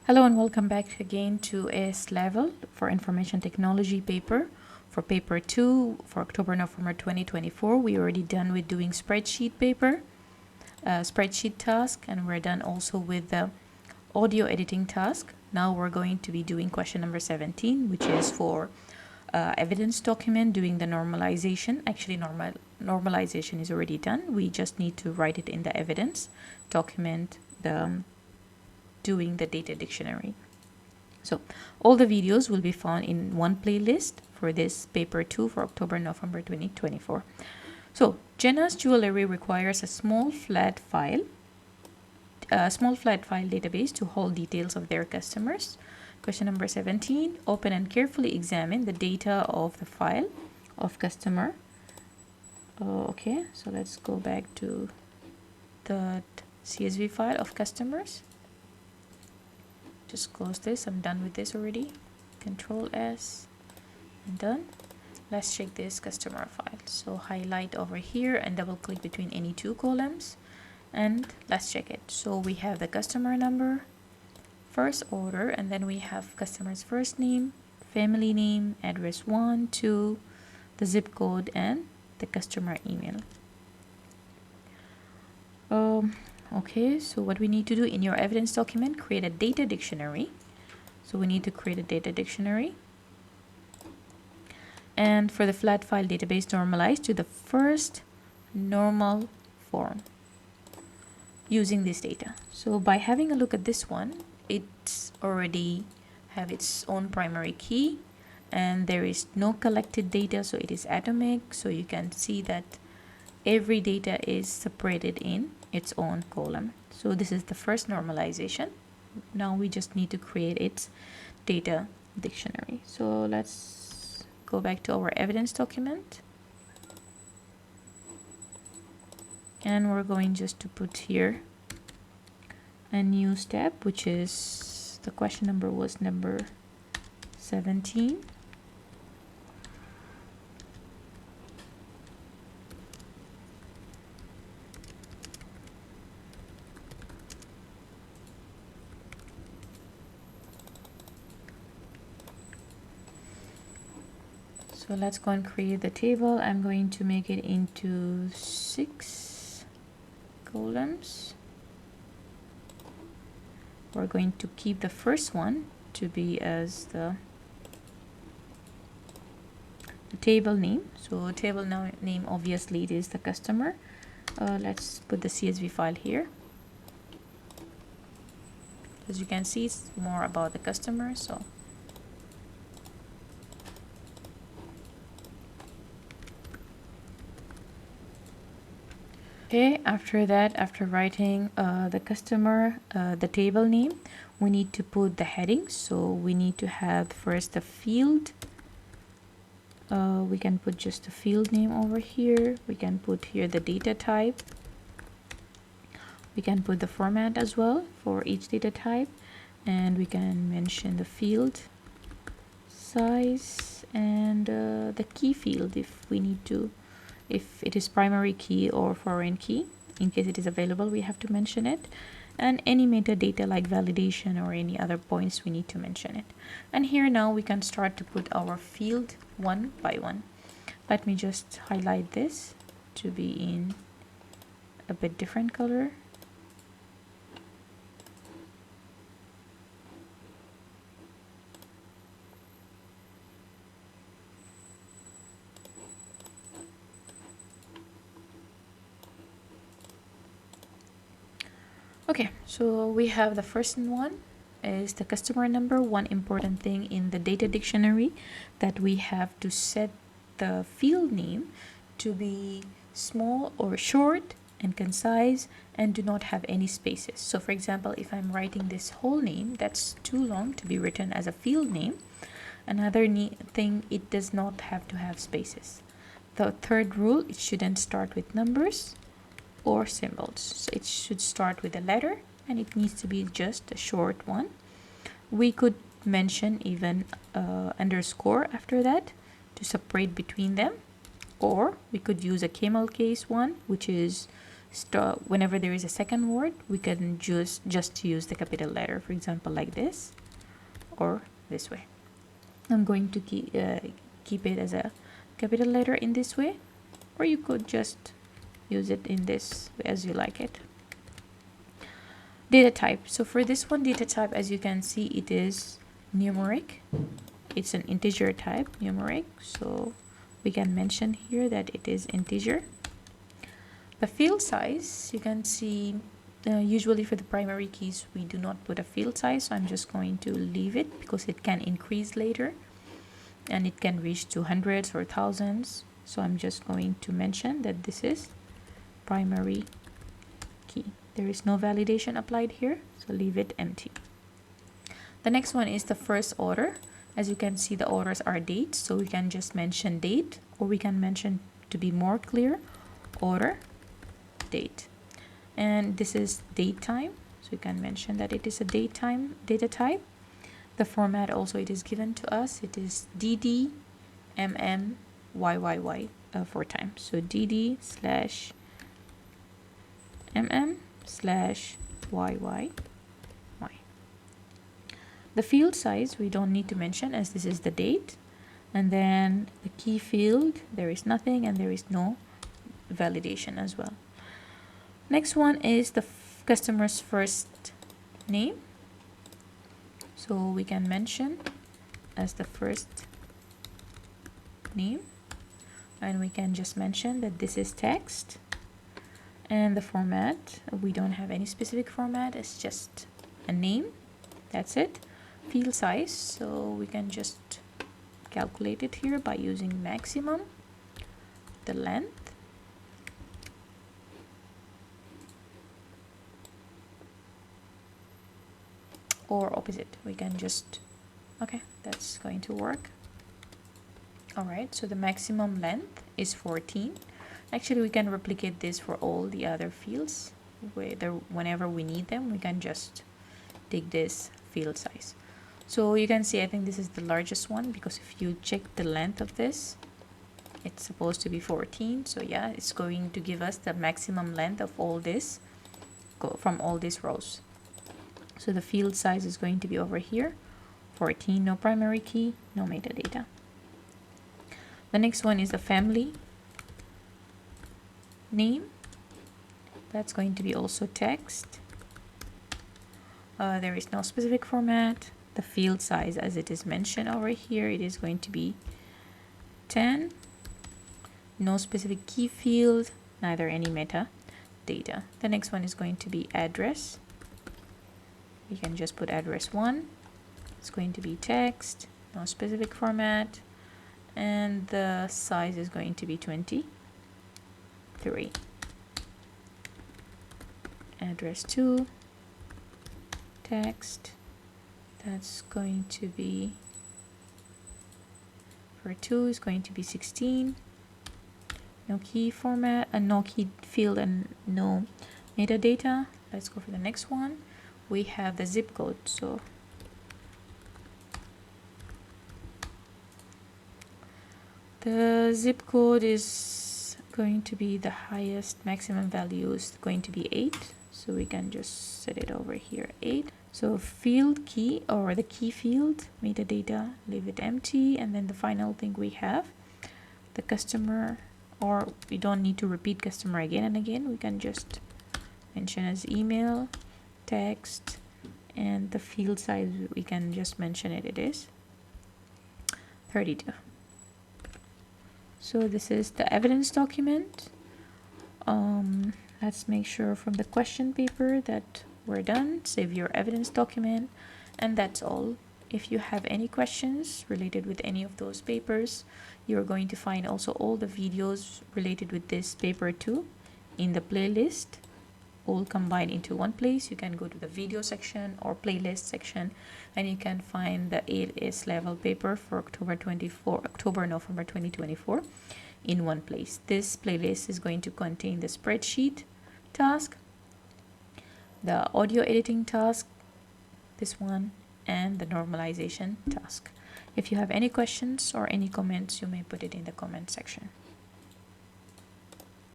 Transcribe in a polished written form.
Hello and welcome back again to AS Level for Information Technology paper. For paper 2 for October-November 2024, we already done with doing spreadsheet paper, spreadsheet task, and we're done also with the audio editing task. Now we're going to be doing question number 17, which is for evidence document, doing the normalization. Actually, normalization is already done. We just need to write it in the evidence document, doing the data dictionary. So all the videos will be found in one playlist for this paper 2 for October-November 2024. So Jenna's jewelry requires a small flat file database to hold details of their customers. Question number 17, open and carefully examine the data of the file of customer. Okay, so let's go back to the CSV file of customers. Just close this. I'm done with this already. Control S. I'm done. Let's check this customer file. So highlight over here and double click between any two columns and let's check it. So we have the customer number, first order, and then we have customer's first name, family name, address 1, 2, the zip code, and the customer email. Okay, so what we need to do in your evidence document, create a data dictionary. So we need to create a data dictionary. And for the flat file database, normalize to the first normal form using this data. So by having a look at this one, it's already have its own primary key and there is no collected data, so it is atomic. So you can see that every data is separated in its own column. So this is the first normalization. Now we just need to create its data dictionary. So let's go back to our evidence document. And we're going just to put here a new step, which is the question number was number 17. So let's go and create the table. I'm going to make it into 6 columns. We're going to keep the first one to be as the table name. So table name, obviously it is the customer. Let's put the CSV file here. As you can see, it's more about the customer. So okay, after that, after writing the customer, the table name, we need to put the headings. So we need to have first the field. We can put just the field name over here. We can put here the data type. We can put the format as well for each data type. And we can mention the field size and the key field if we need to. If it is primary key or foreign key, in case it is available, we have to mention it. And any metadata like validation or any other points, we need to mention it. And here now we can start to put our field one by one. Let me just highlight this to be in a bit different color. Okay, so we have the first one is the customer number. One important thing in the data dictionary that we have to set the field name to be small or short and concise and do not have any spaces. So for example, if I'm writing this whole name, that's too long to be written as a field name. Another thing, it does not have to have spaces. The third rule, it shouldn't start with numbers or symbols. So it should start with a letter and it needs to be just a short one. We could mention even underscore after that to separate between them, or we could use a camel case one, which is whenever there is a second word, we can just use the capital letter, for example, like this or this way. I'm going to keep it as a capital letter in this way, or you could just use it in this as you like it. Data type. So for this one, data type, as you can see, it is numeric. It's an integer type, numeric. So we can mention here that it is integer. The field size, you can see usually for the primary keys we do not put a field size, so I'm just going to leave it because it can increase later and it can reach to hundreds or thousands. So I'm just going to mention that this is primary key. There is no validation applied here, so leave it empty. The next one is the first order. As you can see, the orders are dates, so we can just mention date, or we can mention, to be more clear, order date. And this is date time, so you can mention that it is a date time data type. The format also, it is given to us, it is dd mm YYY 4 times, so dd slash mm slash YYY. The field size we don't need to mention, as this is the date. And then the key field, there is nothing and there is no validation as well. Next one is the customer's first name. So we can mention as the first name, and we can just mention that this is text. And the format, we don't have any specific format, it's just a name, that's it. Field size, so we can just calculate it here by using maximum, the length, or opposite, we can just, okay, that's going to work. All right, so the maximum length is 14. Actually, we can replicate this for all the other fields. Whenever we need them, we can just take this field size. So you can see, I think this is the largest one, because if you check the length of this, it's supposed to be 14. So yeah, it's going to give us the maximum length of all this, from all these rows. So the field size is going to be over here, 14, no primary key, no metadata. The next one is the family name. That's going to be also text. There is no specific format. The field size, as it is mentioned over here, it is going to be 10. No specific key field, neither any metadata. The next one is going to be address. We can just put address 1. It's going to be text, no specific format, and the size is going to be 23. Address 2, text, that's going to be, for 2 is going to be 16. No key format, and no key field, and no metadata. Let's go for the next one. We have the zip code. So the zip code is going to be the highest maximum value is going to be 8. So we can just set it over here, 8. So field key, or the key field, metadata, leave it empty. And then the final thing we have, the customer, or we don't need to repeat customer again and again. We can just mention as email, text, and the field size, we can just mention it, it is 32. So this is the evidence document. Let's make sure from the question paper that we're done. Save your evidence document, and that's all. If you have any questions related with any of those papers, you're going to find also all the videos related with this paper too in the playlist, all combined into one place. You can go to the video section or playlist section, and you can find the AS level paper for October-November 2024 in one place. This playlist is going to contain the spreadsheet task, the audio editing task, this one, and the normalization task. If you have any questions or any comments, you may put it in the comment section.